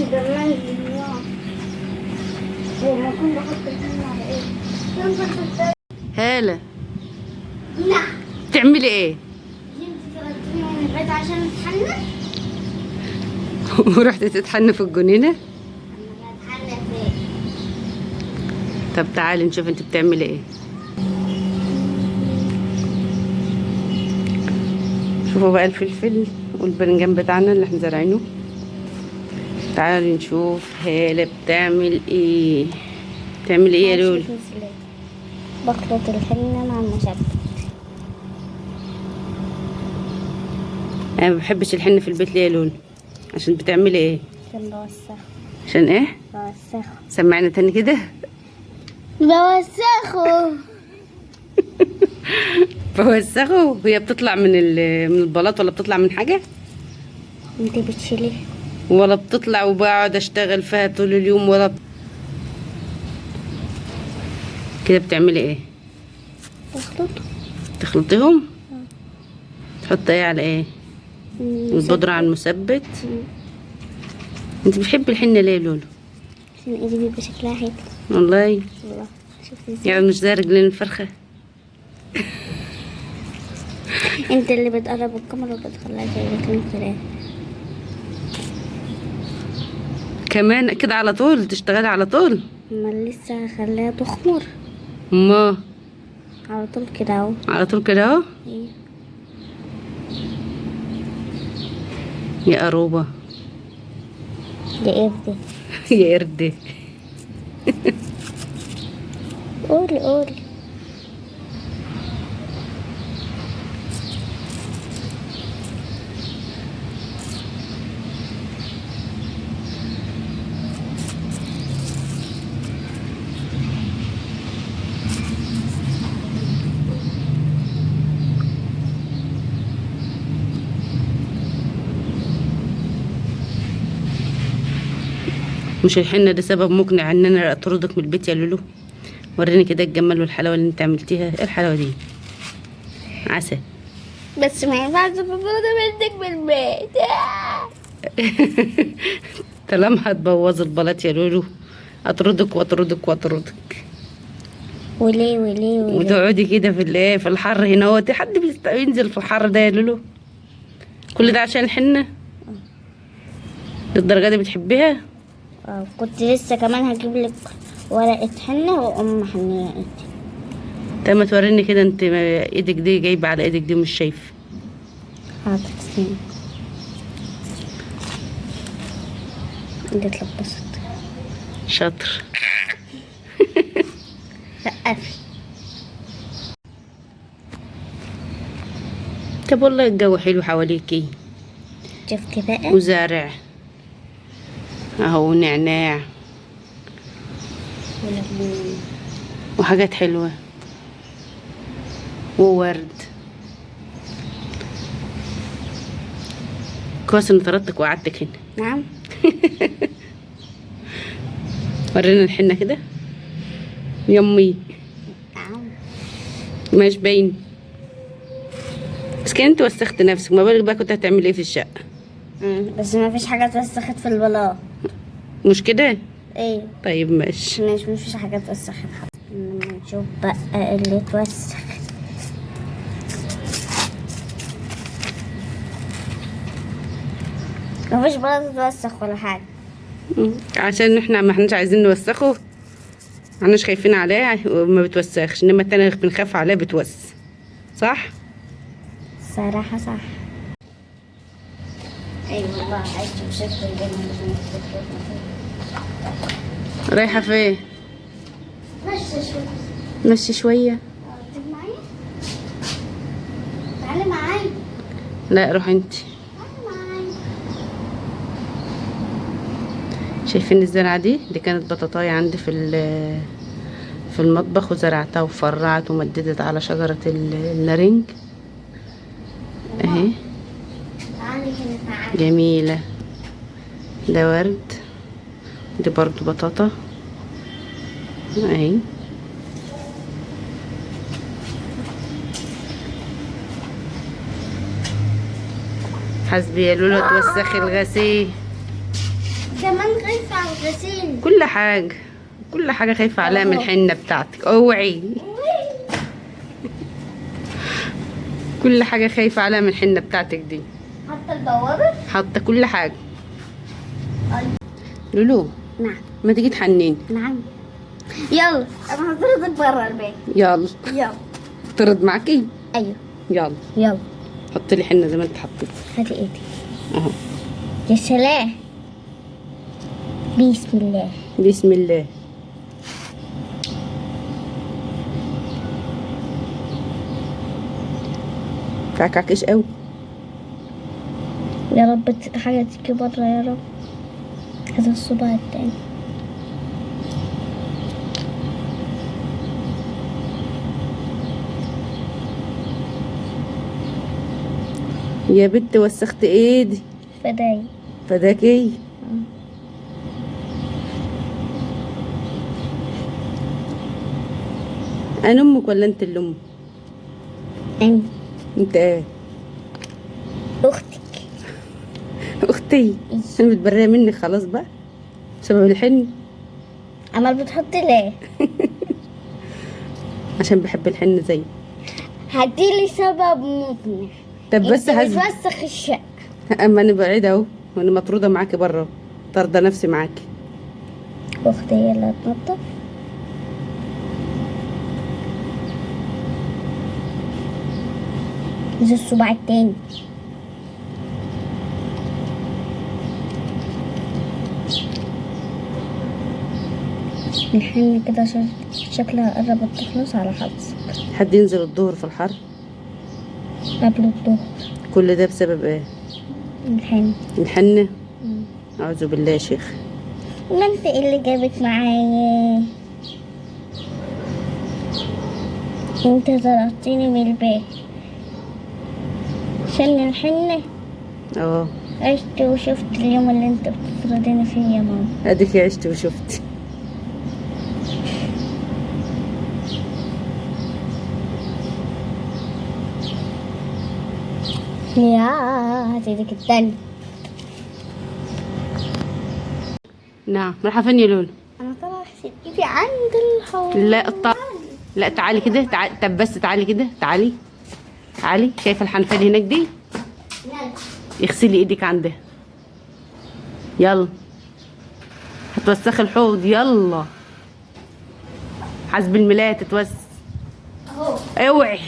ده ميه. وما كنت بحط الحنة على ايه؟ هالة لا. بتعملي ايه؟ جبت تغطيني من البيت عشان اتحنى. ورحت تتحنى في الجنينة؟ انا بتحنى فين؟ طب تعالي نشوف انت بتعملي ايه. شوفوا بقى الفلفل والبرنجان بتاعنا اللي احنا زارعينه. تعالي نشوف هالة بتعمل ايه. بتعمل ايه يا لولو؟ بخلط الحنة مع المشبك. انا ما بحبش الحنة في البيت ليه يا لولو؟ عشان بتعملي ايه؟ عشان بوسخه. عشان ايه؟ بوسخه. سمعنا تاني كده. بوسخه. بوسخه. هي بتطلع من البلاط ولا بتطلع من حاجة؟ انت بتشيليه ولا بتطلع وبقعد اشتغل فيها طول اليوم ولا كده بتعملي ايه؟ بخلطه. تخلطيهم؟ تحطي ايه على ايه؟ البودرة على المثبت. انت بتحبي الحنة ليه يا لولو؟ عشان ايدي بيبقى شكلها حلو. والله والله شوفي ازاي. يعني مش زي رجلين الفرخة. انت اللي بتقرب الكاميرا وبتخليها زي رجلين الفراخ. كمان كده على طول تشتغلي على طول؟ امال لسه هخليها تخمر ما على طول كده اهو. على طول كده اهو. ايه. يا قروبة. ده ايه ده؟ يا قردة. قولي قولي. مش الحنة ده سبب مقنع ان انا اطردك من البيت يا لولو؟ وريني كده الجمال والحلاوة اللي انت عملتيها. ايه الحلاوة دي؟ عسل. بس ما ينفعش تفضل منك بالبيت. طالما هتبوظ البلاط يا لولو اطردك واطردك واطردك. وليه وليه وليه؟ وتقعدي كده في الحر هنا. هو حد ينزل في الحر ده يا لولو؟ كل ده عشان الحنة؟ للدرجة دي بتحبيها؟ كنت لسه كمان هجيب لك ورقة حنة وأم محنية ايدي. طب ما توريني كده انت ايدك دي جايبة على ايدك دي مش شايف. حاضر استني. ايدي اتلبست. شاطر. سقفي. طب والله الجو حلو حواليكي. شفتي بقى؟ وزارع اهو نعناع وليمون وحاجات حلوة وورد. كويس اني طردتك وقعدتك هنا. نعم. ورينا الحنة كده. يمي نعم. مش باين. بس كان انت وسخت نفسك، ما بالك بقى كنت هتعمل ايه في الشقة؟ بس ما فيش حاجة اتوسخت في البلاط. مش كده؟ ايه. طيب ماشي. مش فيش حاجة اتوسخت. لما نشوف بقى اللي اتوسخ. مفيش بلاط اتوسخ ولا حاجة. عشان احنا ما احناش عايزين نوسخه، ما احناش خايفين عليه وما بتوسخش، انما التاني بنخاف عليه بتوسخ. صح؟ صراحة صح. ايوه والله عايز تمشي الجنة. رايحة فين؟ مشي شوية. مشي شوية. تيجي معايا؟ تعالي معايا. لا روح انت. تعالي معايا. شايفين الزرعة دي كانت بطاطاية عندي في المطبخ، وزرعتها وفرعت ومددت على شجرة النارنج اهي. تعالي هنا تعالي. جميلة. ده ورد. دي برضو بطاطا اهي. حسبي يا لولو توسخي الغسيل. كمان خايفة على الغسيل. كل حاجة خايفة عليها من الحنة بتاعتك. اوعي. كل حاجة خايفة عليها من الحنة بتاعتك دي. حتى البوابة؟ حاطة كل حاجة. أيوة. لولو نعم. ما تيجي تحنين. نعم. يلا انا هطردك برا البيت. يلا طرد معاكي. ايوه يلا حطي لي حنة زي ما انت حطيتي. هاتي ايدي اهو. يا سلام. بسم الله. بسم الله. كعكعكش قوي. يا رب حاجة تيجي برا يا رب. هذا الصباع التاني. يا بنت وسخت ايدي. فداكي. انا امك ولا انت اللي امك؟ انت ايه؟ اختك. اختي. انا متبريه منك خلاص بقى بسبب الحن. عمال بتحطي ليه؟ عشان بحب الحن زي. هديلي سبب مقنع. طب بس بتوسخ الشقة. اما انا بعيده اهو وانا مطروده معاكي بره. طارده نفسي معاكي. اختي هي اللي هتنضف. زي الصباع التاني. الحين كده شكلها قربت تخلص على حظك. حد ينزل الظهر في الحر قبل الظهر. كل ده بسبب ايه؟ الحنة. اعوذ بالله يا شيخ. ما انت اللي جابت معايا. انت طردتيني من البيت عشان الحنة. عشت وشفت اليوم اللي انت بتطرديني فيه يا ماما. اديكي عشت وشفت. يا هاتي ايدك التانية. نعم رايحة فين يا لولو؟ انا طالعة اغسل ايدي عند الحوض. لا تعالي كده. طب بس تعالي كده. تعالي شايفة الحنفية اللي هناك دي؟ اغسلي ايدك عندها. يلا هتوسخي الحوض. يلا حسب الملاية تتوسخ. اوعي.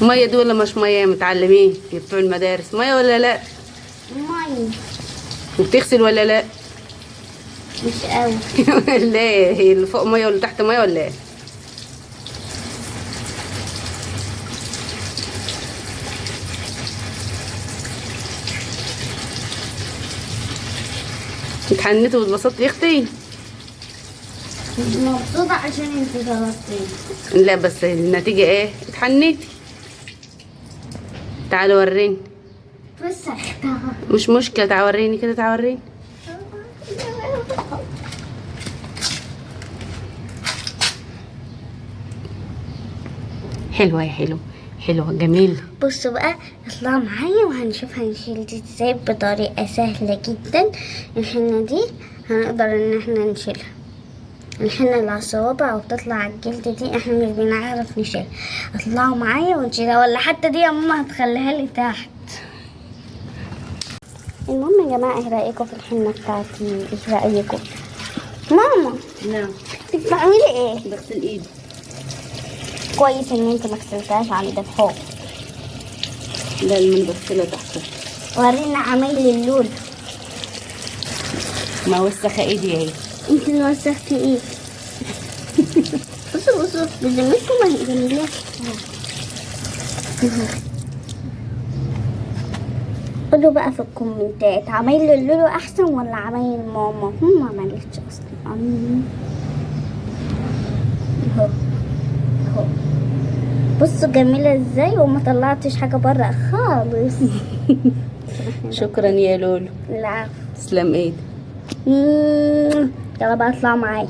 ميه دي ولا مش ميه؟ متعلمين يا بتوع المدارس. ميه ولا لا؟ ميه. وبتغسل ولا لا؟ مش قوي. ليه؟ هي اللي فوق ميه واللي تحت ميه ولا ايه؟ اتحنيتي واتبسطتي يا اختي؟ مش مبسوطة عشان انت طلبتيني. لا بس النتيجة ايه؟ اتحنيتي. تعالي وريني. وسختها. مش مشكلة. تعالي وريني كده. تعالي وريني. حلوة يا حلوة جميلة. بصوا بقى اطلعوا معايا وهنشوف هنشيل دي ازاي بطريقة سهلة جدا. الحنة دي هنقدر ان احنا نشيلها. الحنة اللي على الصوابع وبتطلع على الجلد دي احنا مش بنعرف نشيلها. اطلعوا معايا ونشيلها. ولا حتى دي يا ماما هتخليها لي تحت. المهم يا جماعة ايه رأيكم في الحنة بتاعتي؟ ايه رأيكم؟ ماما. نعم. انت بتعملي ايه؟ بغسل ايدي. كويس ان انت ما غسلتهاش عند الحوض. لا اللي بغسلها تحت. ورينا عمايل اللول. ما وسخة ايدي اهي. انت اللي وسختي ايدي. بصوا بذمتكم ما هي جميلة. قولوا بقى في الكومنتات عمايل اللولو احسن ولا عمايل ماما؟ ما عملتش اصلا. اهو بصوا جميلة ازاي وما طلعتش حاجة بره خالص. شكرا يا لولو. العفو. تسلم ايدك. يلا بقى اطلعوا معايا.